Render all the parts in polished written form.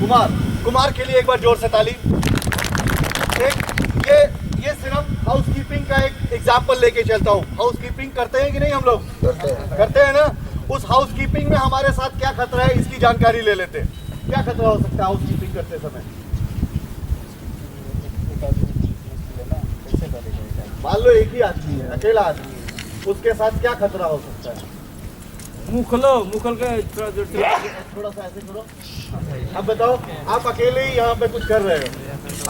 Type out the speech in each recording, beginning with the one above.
कुमार के लिए एक बार जोर से ताली। ये सिर्फ हाउसकीपिंग का एक एग्जाम्पल लेके चलता हूँ। हाउसकीपिंग करते हैं कि नहीं हम लोग? करते हैं ना। उस हाउसकीपिंग में हमारे साथ क्या खतरा है इसकी जानकारी ले लेते हैं। क्या खतरा हो सकता है हाउसकीपिंग करते समय? मान लो एक ही आदमी है, अकेला आदमी है, उसके साथ क्या खतरा हो सकता है? मुखल के थोड़ा सा ऐसे करो। अब बताओ, आप अकेले ही यहाँ पे कुछ कर रहे हो,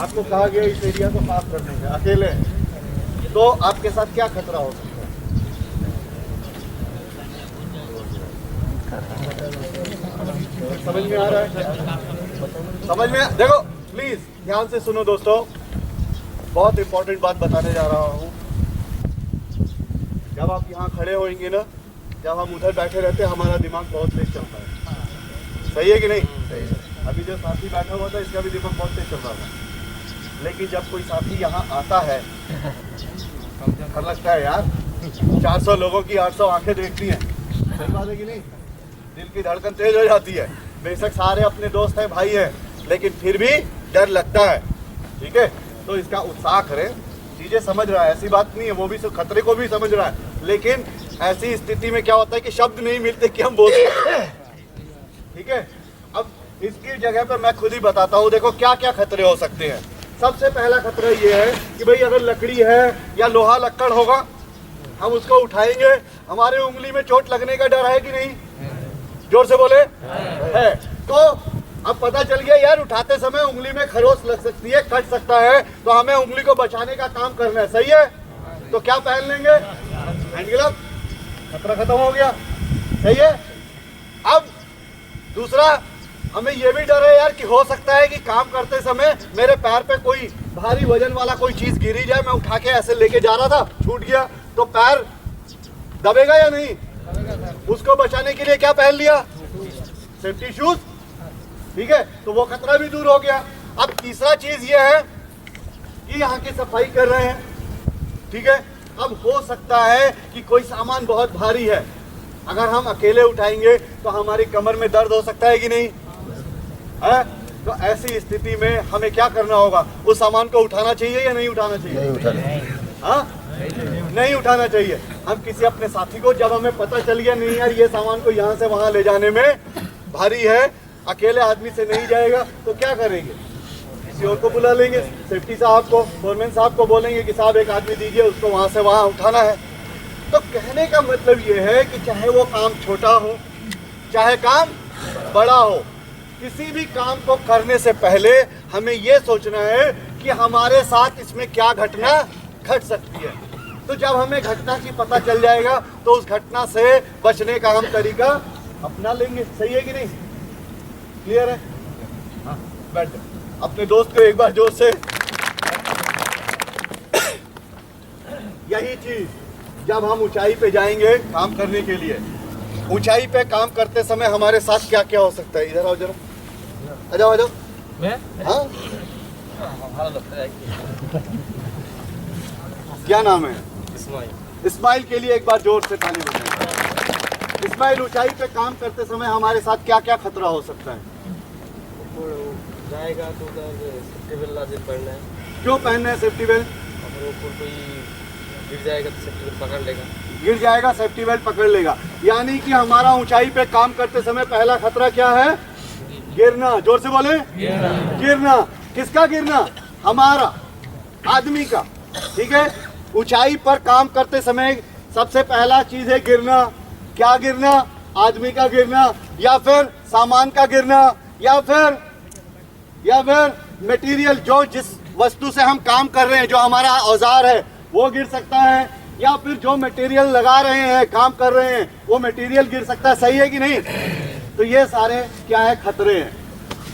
आपको कहा गया इस एरिया को साफ करने का, अकेले हैं, तो आपके साथ क्या खतरा हो सकता है? समझ में आ रहा है? समझ में? देखो प्लीज ध्यान से सुनो दोस्तों, बहुत इंपॉर्टेंट बात बताने जा रहा हूँ। जब आप यहाँ खड़े होंगे ना, जब हम उधर बैठे रहते हैं, हमारा दिमाग बहुत तेज चलता है। सही है कि नहीं? सही है। अभी जो साथी बैठा हुआ था इसका भी दिमाग बहुत तेज चल रहा था, लेकिन जब कोई साथी यहाँ आता है तो लगता है यार 400 लोगों की 800 आंखें देखती हैं। सही बात है कि नहीं? दिल की धड़कन तेज हो जाती है। बेशक सारे अपने दोस्त हैं, भाई हैं, लेकिन फिर भी डर लगता है। ठीक है, तो इसका उत्साह करें। चीजें समझ रहा है, ऐसी बात नहीं है, वो भी खतरे को भी समझ रहा है, लेकिन ऐसी स्थिति में क्या होता है कि शब्द नहीं मिलते कि हम बोल सकते हैं। ठीक है, अब इसकी जगह पर मैं खुद ही बताता हूँ। देखो क्या क्या खतरे हो सकते हैं। सबसे पहला खतरा ये है कि भाई अगर लकड़ी है या लोहा लक्कड़ होगा, हम उसको उठाएंगे, हमारे उंगली में चोट लगने का डर है कि नहीं? जोर से बोले। है। तो अब पता चल गया यार, उठाते समय उंगली में खरोंच लग सकती है, कट सकता है, तो हमें उंगली को बचाने का काम करना है। सही है, तो क्या पहन लेंगे? Hand glove. खतरा खत्म हो गया। सही है। अब दूसरा, हमें ये भी डर है यार कि हो सकता है कि काम करते समय मेरे पैर पे कोई भारी वजन वाला कोई चीज गिरी जाए, मैं उठा के ऐसे लेके जा रहा था, छूट गया, तो पैर दबेगा या नहीं? उसको बचाने के लिए क्या पहन लिया? Safety shoes. ठीक है, तो वो खतरा भी दूर हो गया। अब तीसरा चीज ये है कि यहाँ की सफाई कर रहे हैं। ठीक है, अब हो सकता है कि कोई सामान बहुत भारी है, अगर हम अकेले उठाएंगे तो हमारी कमर में दर्द हो सकता है कि नहीं है? तो ऐसी स्थिति में हमें क्या करना होगा? उस सामान को उठाना चाहिए या नहीं उठाना चाहिए? नहीं उठाना। हाँ, नहीं उठाना चाहिए। हम किसी अपने साथी को, जब हमें पता चल गया नहीं यार ये सामान को यहाँ से वहां ले जाने में भारी है, अकेले आदमी से नहीं जाएगा, तो क्या करेंगे? किसी और को बुला लेंगे, सेफ्टी साहब को, फोरमैन साहब को बोलेंगे कि साहब एक आदमी दीजिए, उसको वहां से वहां उठाना है। तो कहने का मतलब ये है कि चाहे वो काम छोटा हो चाहे काम बड़ा हो, किसी भी काम को करने से पहले हमें ये सोचना है कि हमारे साथ इसमें क्या घटना घट सकती है। तो जब हमें घटना की पता चल जाएगा तो उस घटना से बचने का हम तरीका अपना लेंगे। सही है कि नहीं? क्लियर है? हाँ, बैठ जाओ। अपने दोस्त को एक बार जोर से। यही चीज जब हम ऊंचाई पे जाएंगे काम करने के लिए, ऊंचाई पे काम करते समय हमारे साथ क्या क्या हो सकता है? इधर आओ जरा, आ जाओ आ जाओ। हाँ, क्या नाम है? इस्माइल के लिए एक बार जोर से ताली बजाएं। इस्माइल, ऊंचाई पे काम करते समय हमारे साथ क्या क्या खतरा हो सकता है? जाएगा तो उधर सेफ्टी बेल्ट लाजिम पहनना है। क्यों पहनना है सेफ्टी बेल्ट? अगर ऊपर कोई गिर जाएगा तो सेफ्टी बेल्ट पकड़ लेगा। गिर जाएगा, सेफ्टी बेल्ट पकड़ लेगा। यानी कि हमारा ऊंचाई पे काम करते समय पहला खतरा क्या है? गिरना। जोर से बोले। गिरना। किसका गिरना? हमारा, आदमी का। ठीक है, ऊंचाई पर काम करते समय सबसे पहला चीज है गिरना। क्या गिरना? आदमी का गिरना, या फिर सामान का गिरना, या फिर मटेरियल, जो जिस वस्तु से हम काम कर रहे हैं, जो हमारा औजार है वो गिर सकता है, या फिर जो मटेरियल लगा रहे हैं, काम कर रहे हैं, वो मटेरियल गिर सकता है। सही है कि नहीं? तो ये सारे क्या है? खतरे हैं।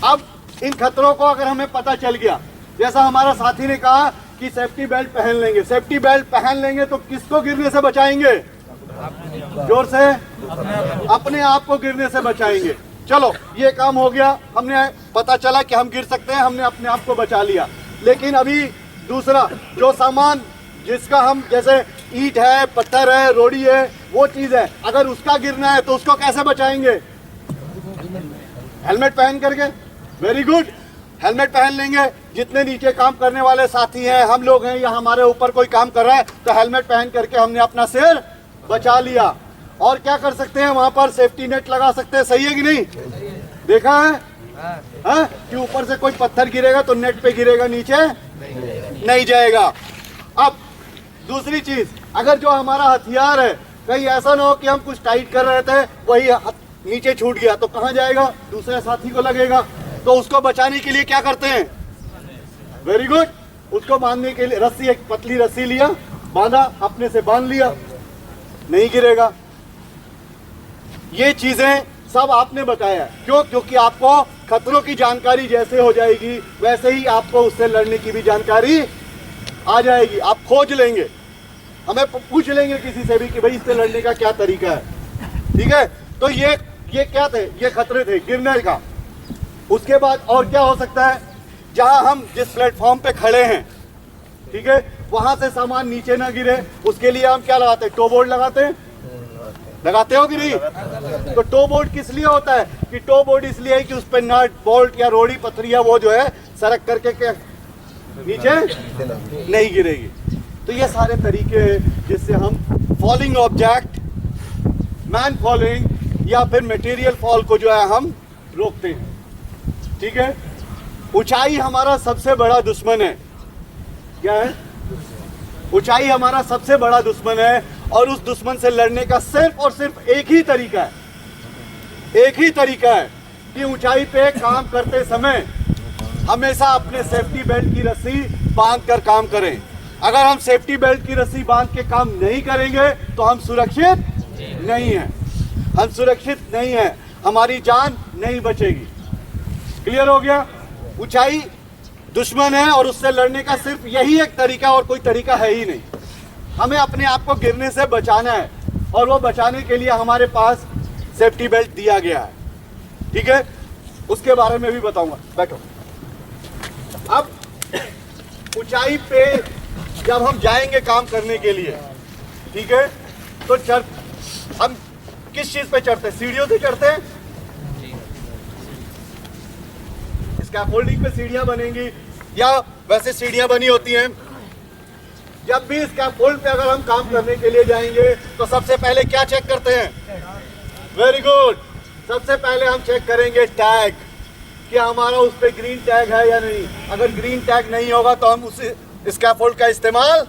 अब इन खतरों को अगर हमें पता चल गया, जैसा हमारा साथी ने कहा कि सेफ्टी बेल्ट पहन लेंगे, सेफ्टी बेल्ट पहन लेंगे तो किसको गिरने से बचाएंगे? जोर से। अपने आप को गिरने से बचाएंगे। चलो, ये काम हो गया, हमने पता चला कि हम गिर सकते हैं, हमने अपने आप को बचा लिया। लेकिन अभी दूसरा जो सामान जिसका हम, जैसे ईंट है, पत्थर है, रोड़ी है, वो चीज है, अगर उसका गिरना है तो उसको कैसे बचाएंगे? हेलमेट पहन करके। Very good. हेलमेट पहन लेंगे। जितने नीचे काम करने वाले साथी हैं, हम लोग हैं, या हमारे ऊपर कोई काम कर रहा है, तो हेलमेट पहन करके हमने अपना सिर बचा लिया। और क्या कर सकते हैं, वहां पर सेफ्टी नेट लगा सकते हैं। सही है कि नहीं? देखा है कि ऊपर से कोई पत्थर गिरेगा तो नेट पे गिरेगा, नीचे नहीं जाएगा। अब दूसरी चीज, अगर जो हमारा हथियार है, कहीं ऐसा ना हो कि हम कुछ टाइट कर रहे थे, वही नीचे छूट गया तो कहाँ जाएगा? दूसरे साथी को लगेगा। तो उसको बचाने के लिए क्या करते हैं? Very good. उसको बांधने के लिए रस्सी, एक पतली रस्सी लिया, बांधा, अपने से बांध लिया, नहीं गिरेगा। ये चीजें सब आपने बताया। क्यों? क्योंकि आपको खतरों की जानकारी जैसे हो जाएगी, वैसे ही आपको उससे लड़ने की भी जानकारी आ जाएगी। आप खोज लेंगे, हमें पूछ लेंगे किसी से भी कि भाई इससे लड़ने का क्या तरीका है। ठीक है? तो ये क्या थे? ये खतरे थे गिरने का। उसके बाद और क्या हो सकता है? जहां हम जिस प्लेटफॉर्म पे खड़े हैं, ठीक है, वहां से सामान नीचे ना गिरे, उसके लिए हम क्या लगाते हैं? टो बोर्ड लगाते हैं। लगाते हो कि नहीं? तो टो बोर्ड किस लिए होता है? कि टो बोर्ड इसलिए है कि उस पर नट बोल्ट या रोड़ी पथरिया वो जो है सरक करके क्या नीचे नहीं गिरेगी। तो ये सारे तरीके हैं जिससे हम फॉलिंग ऑब्जेक्ट, मैन फॉलिंग या फिर मटेरियल फॉल को जो है हम रोकते हैं। ठीक है? ऊंचाई हमारा सबसे बड़ा दुश्मन है। क्या है? ऊंचाई हमारा सबसे बड़ा दुश्मन है, और उस दुश्मन से लड़ने का सिर्फ और सिर्फ एक ही तरीका है। एक ही तरीका है कि ऊंचाई पे काम करते समय हमेशा अपने सेफ्टी बेल्ट की रस्सी बांध कर काम करें। अगर हम सेफ्टी बेल्ट की रस्सी बांध के काम नहीं करेंगे तो हम सुरक्षित नहीं हैं। हम सुरक्षित नहीं हैं, हमारी जान नहीं बचेगी। क्लियर हो गया? ऊंचाई दुश्मन है और उससे लड़ने का सिर्फ यही एक तरीका, और कोई तरीका है ही नहीं। हमें अपने आप को गिरने से बचाना है, और वो बचाने के लिए हमारे पास सेफ्टी बेल्ट दिया गया है। ठीक है? उसके बारे में भी बताऊंगा। बैठो। अब ऊंचाई पे जब हम जाएंगे काम करने के लिए, ठीक है, तो हम किस चीज पे चढ़ते हैं? सीढ़ियों से चढ़ते हैं। स्कैफोल्डिंग पे सीढ़ियां बनेंगी, या वैसे सीढ़ियां बनी होती हैं। जब भी स्कैफोल्ड पे अगर हम काम करने के लिए जाएंगे तो सबसे पहले क्या चेक करते हैं? Very good. सबसे पहले हम चेक करेंगे टैग, कि हमारा उस पे ग्रीन टैग है या नहीं। अगर ग्रीन टैग नहीं होगा तो हम उस स्कैफोल्ड का इस्तेमाल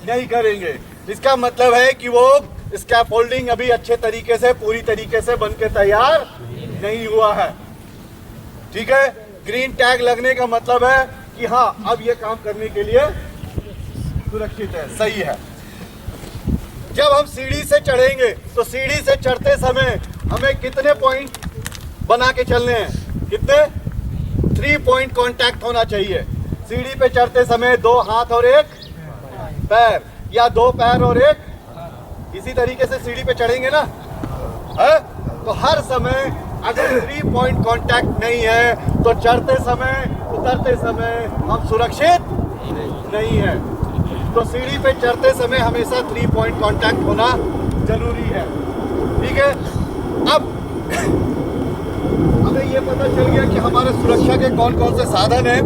नहीं करेंगे। इसका मतलब है कि वो स्कैफोल्डिंग अभी अच्छे तरीके से, पूरी तरीके से बन के तैयार नहीं हुआ है। ठीक है? ग्रीन टैग लगने का मतलब है कि हाँ, अब ये काम करने के लिए सुरक्षित है, सही है। जब हम सीढ़ी से चढ़ेंगे तो सीढ़ी से चढ़ते समय हमें कितने पॉइंट बना के चलने हैं? कितने? 3 पॉइंट कांटेक्ट होना चाहिए। सीढ़ी पे चढ़ते समय 2 हाथ और 1 पैर, या 2 पैर और 1, इसी तरीके से सीढ़ी पे चढ़ेंगे ना, है? तो हर समय अगर 3 पॉइंट कांटेक्ट नहीं है तो चढ़ते समय, उतरते समय हम सुरक्षित नहीं है। तो सीढ़ी पे चढ़ते समय हमेशा 3 पॉइंट कांटेक्ट होना जरूरी है। ठीक है? अब हमें ये पता चल गया कि हमारे सुरक्षा के कौन कौन से साधन हैं।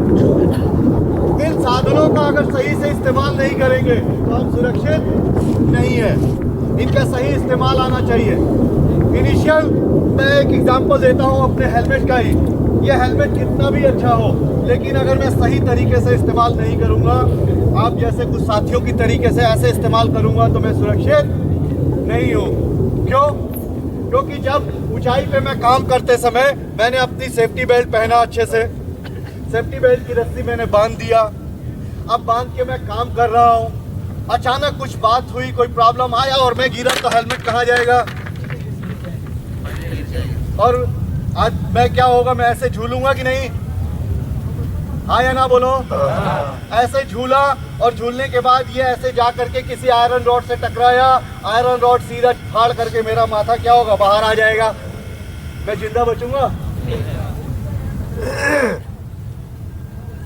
इन साधनों का अगर सही से इस्तेमाल नहीं करेंगे तो हम सुरक्षित नहीं है। इनका सही इस्तेमाल आना चाहिए। इनिशियल मैं एक एग्जांपल देता हूँ अपने हेलमेट का ही। ये हेलमेट कितना भी अच्छा हो, लेकिन अगर मैं सही तरीके से इस्तेमाल नहीं करूँगा, आप जैसे कुछ साथियों की तरीके से ऐसे इस्तेमाल करूँगा, तो मैं सुरक्षित नहीं हूँ। क्यों? क्योंकि जब ऊंचाई पे मैं काम करते समय मैंने अपनी सेफ्टी बेल्ट पहना, अच्छे से सेफ्टी बेल्ट की रस्सी मैंने बांध दिया। अब बांध के मैं काम कर रहा हूँ, अचानक कुछ बात हुई, कोई प्रॉब्लम आया और मैं गिरा, तो हेलमेट कहाँ जाएगा? और आज मैं क्या होगा? मैं ऐसे झूलूंगा कि नहीं? हाँ या ना बोलो? ऐसे झूला, और झूलने के बाद ये ऐसे जा करके किसी आयरन रॉड से टकराया, आयरन रॉड सीधा फाड़ करके मेरा माथा क्या होगा? बाहर आ जाएगा। मैं जिंदा बचूंगा?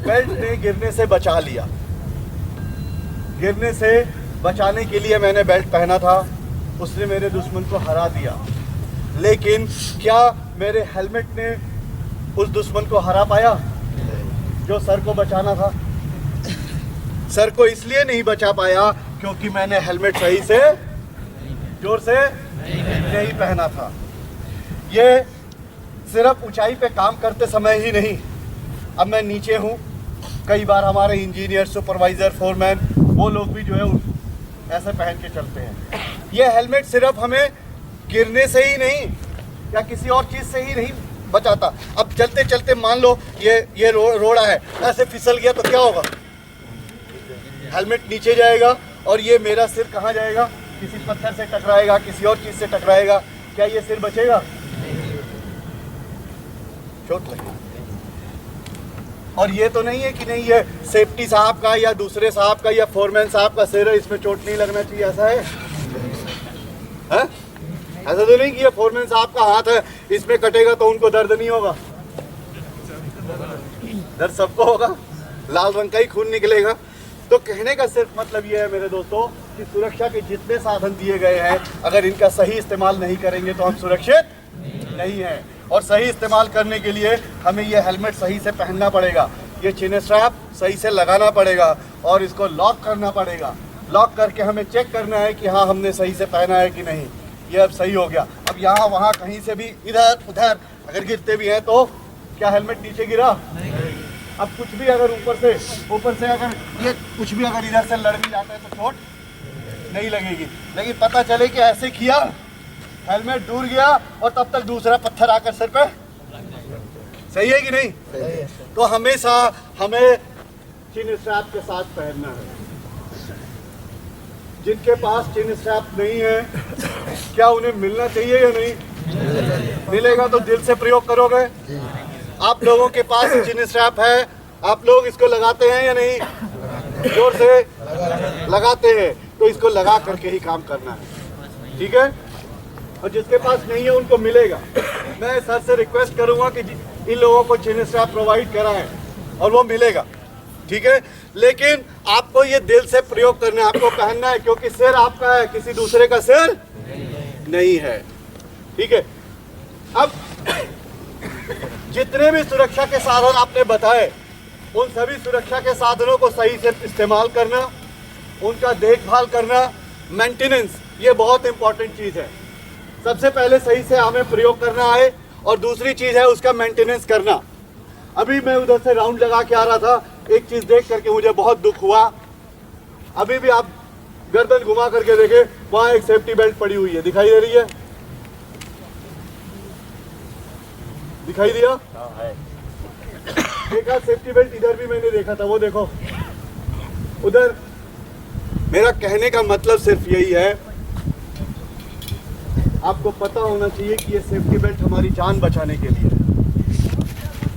बेल्ट ने गिरने से बचा लिया। गिरने से बचाने के लिए मैंने बेल्ट पहना था, उसने मेरे दुश्मन को हरा दिया। लेकिन क्या मेरे हेलमेट ने उस दुश्मन को हरा पाया जो सर को बचाना था। सर को इसलिए नहीं बचा पाया क्योंकि मैंने हेलमेट सही से जोर से नहीं पहना था। ये सिर्फ ऊंचाई पे काम करते समय ही नहीं, अब मैं नीचे हूँ, कई बार हमारे इंजीनियर, सुपरवाइज़र, फोरमैन, वो लोग भी जो है ऐसे पहन के चलते हैं। ये हेलमेट सिर्फ हमें गिरने से ही नहीं या किसी और चीज़ से ही नहीं बचाता। अब चलते चलते मान लो ये रोड़ा है, ऐसे फिसल गया तो क्या होगा? हेलमेट नीचे जाएगा और ये मेरा सिर कहाँ जाएगा? किसी पत्थर से टकराएगा, किसी और चीज़ से टकराएगा। क्या ये सिर बचेगा? चोट लगेगी। और ये तो नहीं है कि नहीं, ये सेफ्टी साहब का या दूसरे साहब का या फोरमैन साहब का सिर है, इसमें चोट नहीं लगना चाहिए, ऐसा है? ऐसा तो नहीं कि ये फोरमैन साहब का हाथ है, इसमें कटेगा तो उनको दर्द नहीं होगा। दर्द सबको होगा, लाल रंग का ही खून निकलेगा। तो कहने का सिर्फ मतलब ये है मेरे दोस्तों कि सुरक्षा के जितने साधन दिए गए हैं, अगर इनका सही इस्तेमाल नहीं करेंगे तो हम सुरक्षित नहीं हैं। और सही इस्तेमाल करने के लिए हमें ये हेलमेट सही से पहनना पड़ेगा, ये चिन स्ट्रैप सही से लगाना पड़ेगा और इसको लॉक करना पड़ेगा। लॉक करके हमें चेक करना है कि हाँ हमने सही से पहना है कि नहीं। ये अब सही हो गया। अब यहाँ वहाँ कहीं से भी इधर उधर अगर गिरते भी हैं तो क्या हेलमेट नीचे गिरा? अब कुछ भी अगर ऊपर से अगर ये कुछ भी अगर इधर से लड़ भी जाता है तो चोट नहीं लगेगी। लेकिन पता चले कि ऐसे किया, हेलमेट दूर गया और तब तक दूसरा पत्थर आकर सिर पे, सही है कि नहीं? तो हमेशा हमें चिन स्ट्रैप के साथ पहनना है। जिनके पास चिन स्ट्रैप नहीं है, क्या उन्हें मिलना चाहिए या नहीं? मिलेगा तो दिल से प्रयोग करोगे। आप लोगों के पास चिन स्ट्रैप है, आप लोग इसको लगाते हैं या नहीं? जोर से लगाते हैं। तो इसको लगा करके ही काम करना है, ठीक है? और जिसके पास नहीं है उनको मिलेगा। मैं सर से रिक्वेस्ट करूंगा कि इन लोगों को चिन स्ट्रैप प्रोवाइड कराएं और वो मिलेगा, ठीक है? लेकिन आपको ये दिल से प्रयोग करना है, आपको पहनना है, क्योंकि सिर आपका है, किसी दूसरे का सिर नहीं है, ठीक है? अब जितने भी सुरक्षा के साधन आपने बताए, उन सभी सुरक्षा के साधनों को सही से इस्तेमाल करना, उनका देखभाल करना, मेंटेनेंस, ये बहुत इंपॉर्टेंट चीज़ है। सबसे पहले सही से हमें प्रयोग करना है और दूसरी चीज़ है उसका मेंटेनेंस करना। अभी मैं उधर से राउंड लगा के आ रहा था, एक चीज़ देख करके मुझे बहुत दुख हुआ। अभी भी आप गर्दन घुमा करके देखें, वहाँ एक सेफ्टी बेल्ट पड़ी हुई है, दिखाई दे रही है? दिखाई दिया? एक आध सेफ्टी बेल्ट इधर भी मैंने देखा था, वो देखो उधर। मेरा कहने का मतलब सिर्फ यही है, आपको पता होना चाहिए कि ये सेफ्टी बेल्ट हमारी जान बचाने के लिए है,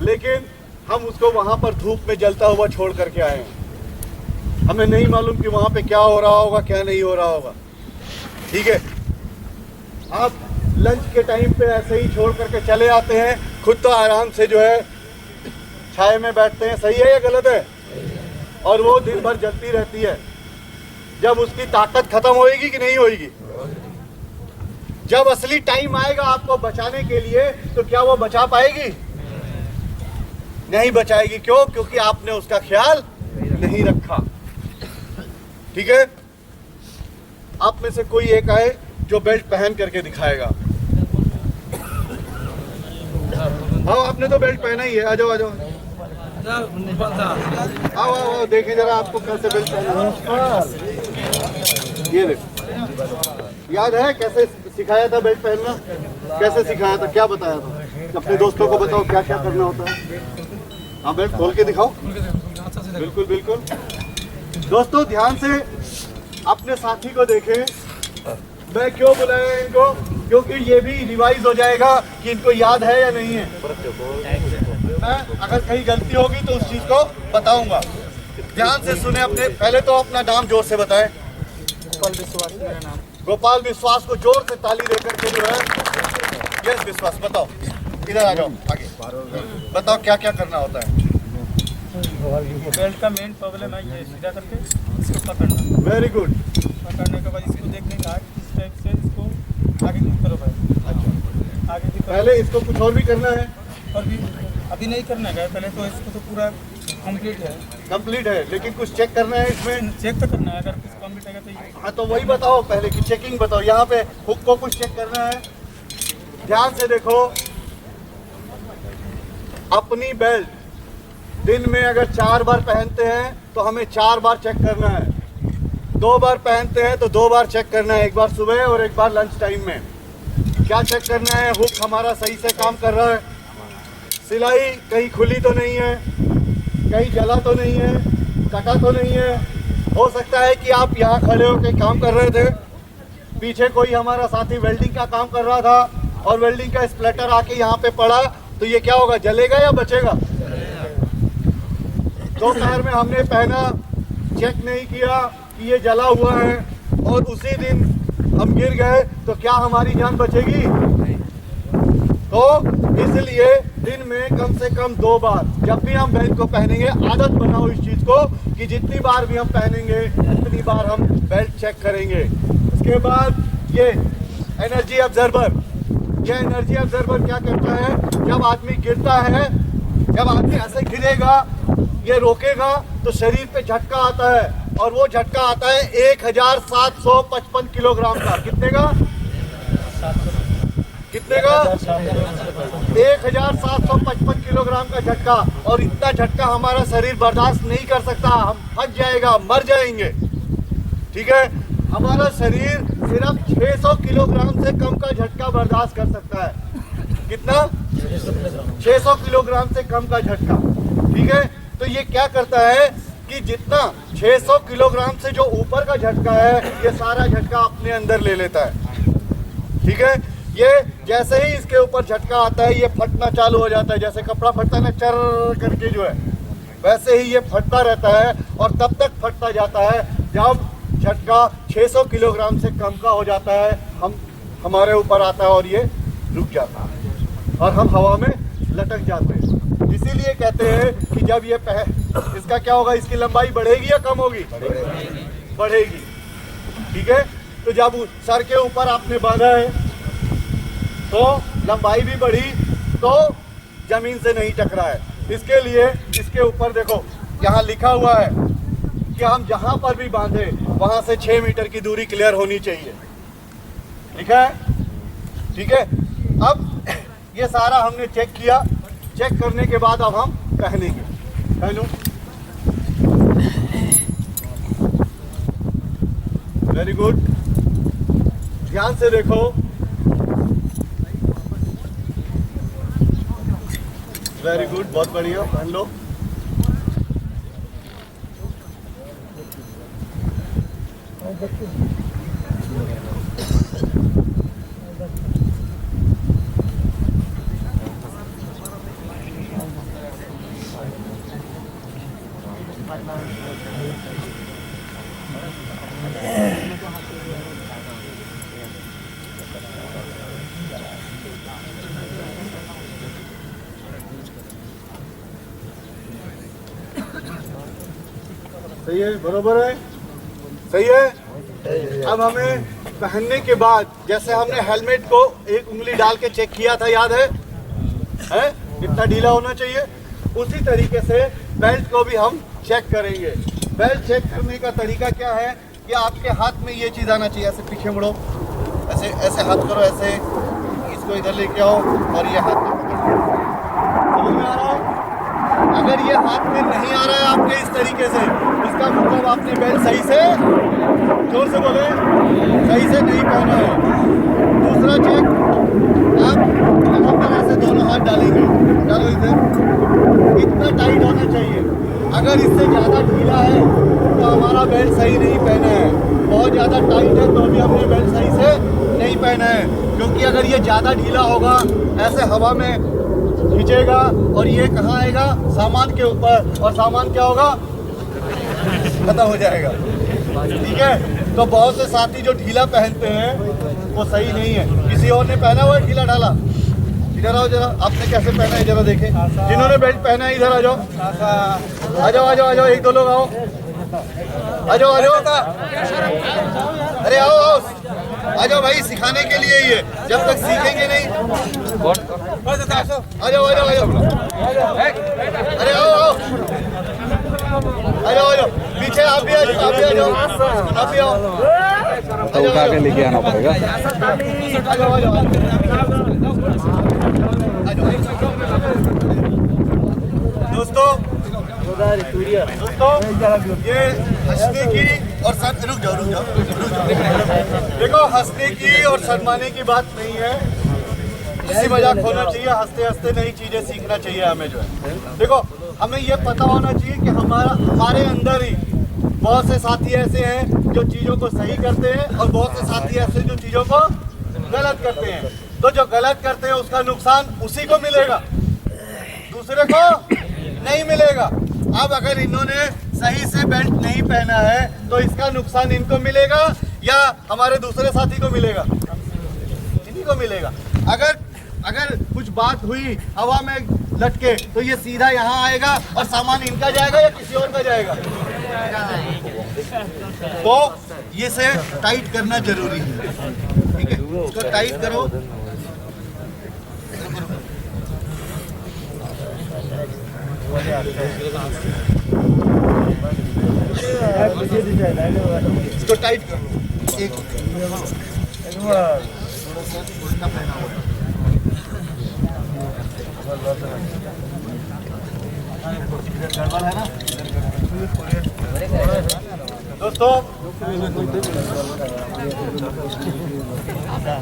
लेकिन हम उसको वहाँ पर धूप में जलता हुआ छोड़ करके आए हैं। हमें नहीं मालूम कि वहाँ पे क्या हो रहा होगा, क्या नहीं हो रहा होगा, ठीक है? आप लंच के टाइम पे ऐसे ही छोड़ करके चले आते हैं, खुद तो आराम से जो है छाए में बैठते हैं, सही है या गलत है? और वो दिन भर जलती रहती है। जब उसकी ताकत खत्म होएगी कि नहीं होएगी? जब असली टाइम आएगा आपको बचाने के लिए, तो क्या वो बचा पाएगी? नहीं बचाएगी। क्यों? क्योंकि आपने उसका ख्याल नहीं रखा, ठीक है? आप में से कोई एक आए जो बेल्ट पहन करके दिखाएगा। हाँ, आपने तो बेल्ट पहना ही है, आ जाओ आ जाओ, आओ आओ, देखिए जरा आपको कैसे बेल्ट पहना। ये देखो, याद है कैसे सिखाया था बेल्ट पहनना? कैसे सिखाया था, क्या बताया था? अपने दोस्तों को बताओ क्या क्या करना होता है। हाँ, बेल्ट खोल के दिखाओ। बिल्कुल बिल्कुल। दोस्तों ध्यान से अपने साथी को देखें। मैं क्यों बुलाया इनको? क्योंकि ये भी रिवाइज हो जाएगा कि इनको याद है या नहीं है। मैं अगर कहीं गलती होगी तो उस चीज़ को बताऊंगा। ध्यान से सुने अपने। पहले तो अपना नाम जोर से बताएं। गोपाल विश्वास मेरा नाम। गोपाल विश्वास को जोर से ताली देकर के जो है। यस विश्वास, बताओ, इधर आ जाओ आगे, बताओ क्या क्या करना होता है। बेल्ट का मेन प्रॉब्लम है ये, सीधा करके इसको पकड़ना। Very good. पकड़ने के बाद इसको देखने का इस टाइप से इसको आगे की तरफ है। अच्छा, आगे की तरफ। पहले इसको कुछ और भी करना है। और भी अभी नहीं करना है, पहले तो इसको तो पूरा कंप्लीट है। कंप्लीट है, लेकिन कुछ चेक करना है इसमें। चेक तो करना है, अगर कुछ कंप्लीट है तो ये हाँ तो वही बताओ पहले की चेकिंग बताओ। यहाँ पे हुक को कुछ चेक करना है, ध्यान से देखो। अपनी बेल्ट दिन में अगर 4 बार पहनते हैं तो हमें 4 बार चेक करना है। 2 बार पहनते हैं तो 2 बार चेक करना है, एक बार सुबह और एक बार लंच टाइम में। क्या चेक करना है? हुक हमारा सही से काम कर रहा है, सिलाई कहीं खुली तो नहीं है, कहीं जला तो नहीं है, कटा तो नहीं है। हो सकता है कि आप यहाँ खड़े होकर काम कर रहे थे, पीछे कोई हमारा साथी वेल्डिंग का काम कर रहा था और वेल्डिंग का स्प्लेटर आके यहाँ पे पड़ा, तो ये क्या होगा, जलेगा या बचेगा? दोपहर में हमने पहना, चेक नहीं किया कि ये जला हुआ है और उसी दिन हम गिर गए, तो क्या हमारी जान बचेगी? तो इसलिए दिन में कम से कम 2 बार जब भी हम बेल्ट को पहनेंगे, आदत बनाओ इस चीज को कि जितनी बार भी हम पहनेंगे उतनी बार हम बेल्ट चेक करेंगे। उसके बाद ये एनर्जी ऑब्जर्वर, ये एनर्जी ऑब्जर्वर क्या करता है? जब आदमी गिरता है, जब आदमी ऐसे गिरेगा, ये रोकेगा तो शरीर पे झटका आता है, और वो झटका आता है 1755 किलोग्राम का। कितने का? कितने का? 1755 किलोग्राम का झटका। और इतना झटका हमारा शरीर बर्दाश्त नहीं कर सकता, हम फट जाएगा, मर जाएंगे। ठीक है, हमारा शरीर सिर्फ 600 किलोग्राम से कम का झटका बर्दाश्त कर सकता है। कितना? 600 किलोग्राम से कम का झटका। ठीक है, तो ये क्या करता है कि जितना 600 किलोग्राम से जो ऊपर का झटका है, ये सारा झटका अपने अंदर ले लेता है। ठीक है, ये जैसे ही इसके ऊपर झटका आता है, ये फटना चालू हो जाता है। जैसे कपड़ा फटता है ना, चर करके जो है, वैसे ही ये फटता रहता है और तब तक फटता जाता है जब झटका 600 किलोग्राम से कम का हो जाता है, हमारे ऊपर आता है और ये रुक जाता है और हम हवा में लटक जाते हैं। इसीलिए कहते हैं कि जब ये इसका क्या होगा, इसकी लंबाई बढ़ेगी या कम होगी? बढ़ेगी। ठीक है, तो जब सर के ऊपर आपने बांधा है तो लंबाई भी बढ़ी, तो जमीन से नहीं टकरा है। इसके लिए इसके ऊपर देखो, यहाँ लिखा हुआ है कि हम जहां पर भी बांधे वहां से 6 मीटर की दूरी क्लियर होनी चाहिए। लिखा है? ठीक है, अब ये सारा हमने चेक किया। चेक करने के बाद अब हम पहनेंगे। पहनो, वेरी गुड, ध्यान से देखो। वेरी गुड, बहुत बढ़िया, पहन लो। सही है, बरोबर है, सही है। अब हमें पहनने के बाद, जैसे हमने हेलमेट को एक उंगली डाल के चेक किया था, याद है? कितना ढीला होना चाहिए, उसी तरीके से बेल्ट को भी हम चेक करेंगे। बेल्ट चेक करने का तरीका क्या है कि आपके हाथ में ये चीज़ आना चाहिए। ऐसे पीछे मुड़ो, ऐसे ऐसे हाथ करो, ऐसे इसको इधर लेके आओ और ये हाथ में पकड़ो। समझ में आ रहा है? अगर ये हाथ में नहीं आ रहा है आपके इस तरीके से, इसका मतलब आपने बेल्ट सही से, जोर से बोले, सही से नहीं पहना है। दूसरा चेक, आप यहाँ पर ऐसे दोनों हाथ डालेंगे, डालो इधर, इतना टाइट होना चाहिए। अगर इससे ज़्यादा ढीला है तो हमारा बेल्ट सही नहीं पहना है। बहुत ज़्यादा टाइट है तो भी हमने बेल्ट सही से नहीं पहना है, क्योंकि अगर ये ज़्यादा ढीला होगा, ऐसे हवा में खींचेगा और ये कहाँ आएगा, सामान के ऊपर, और सामान क्या होगा, खत्म हो जाएगा। ठीक है, तो बहुत से साथी जो ढीला पहनते हैं वो सही नहीं है। किसी और ने पहना हुआ है ढीला ढाला? इधर आओ जरा, आपने कैसे पहना है जरा देखें। जिन्होंने बेल्ट पहना है इधर आ जाओ, आ जाओ आ जाओ आ जाओ, 1-2 लोग आओ। आ जाओ अरे आओ आओ आ जाओ भाई, सिखाने के लिए ही है, जब तक सीखेंगे नहीं। आ जाओ अरे आओ आओ पीछे आप भी आ जाओ, आप भी आ जाओ, आप भी आओ, तो उठा के लेके आना पड़ेगा। आ जाओ दोस्तों ये हंसने की और रुक जाओ देखो, हंसने की और शर्माने की बात नहीं है, हंसी मजाक होना चाहिए, हंसते हंसते नई चीजें सीखना चाहिए हमें जो है। देखो हमें ये पता होना चाहिए कि हमारे अंदर ही बहुत से साथी ऐसे हैं जो चीजों को सही करते हैं और बहुत से साथी ऐसे जो चीजों को गलत करते हैं। तो जो गलत करते हैं उसका नुकसान उसी को मिलेगा, दूसरे को नहीं मिलेगा। अब अगर इन्होंने सही से बेल्ट नहीं पहना है तो इसका नुकसान इनको मिलेगा या हमारे दूसरे साथी को मिलेगा? इन्हीं को मिलेगा। अगर कुछ बात हुई हवा में लटके तो ये सीधा यहाँ आएगा और सामान इनका जाएगा या किसी और का जाएगा? तो ये से टाइट करना जरूरी है, ठीक है, इसको टाइट करो। इसको टाइट करो। एक उल्टा पहना हुआ गड़बड़ है ना दोस्तों।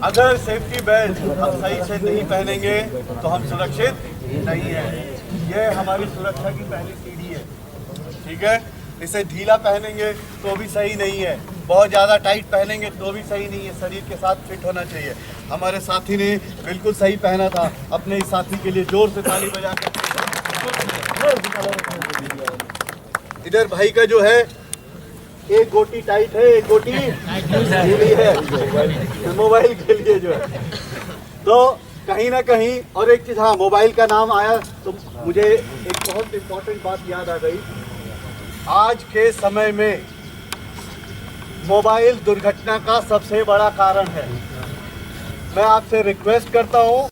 अगर सेफ्टी बेल्ट हम सही से नहीं पहनेंगे तो हम सुरक्षित नहीं है। ये हमारी सुरक्षा की पहली सीढ़ी है, ठीक है। इसे ढीला पहनेंगे तो भी सही नहीं है, बहुत ज़्यादा टाइट पहनेंगे तो भी सही नहीं है, शरीर के साथ फिट होना चाहिए। हमारे साथी ने बिल्कुल सही पहना था, अपने इस साथी के लिए जोर से ताली बजा के। इधर भाई का जो है एक गोटी टाइट है, एक गोटी ढीली है मोबाइल के लिए जो है। तो कहीं ना कहीं, और एक चीज़, हाँ मोबाइल का नाम आया तो मुझे एक बहुत इम्पोर्टेंट बात याद आ गई। आज के समय में मोबाइल दुर्घटना का सबसे बड़ा कारण है। मैं आपसे रिक्वेस्ट करता हूँ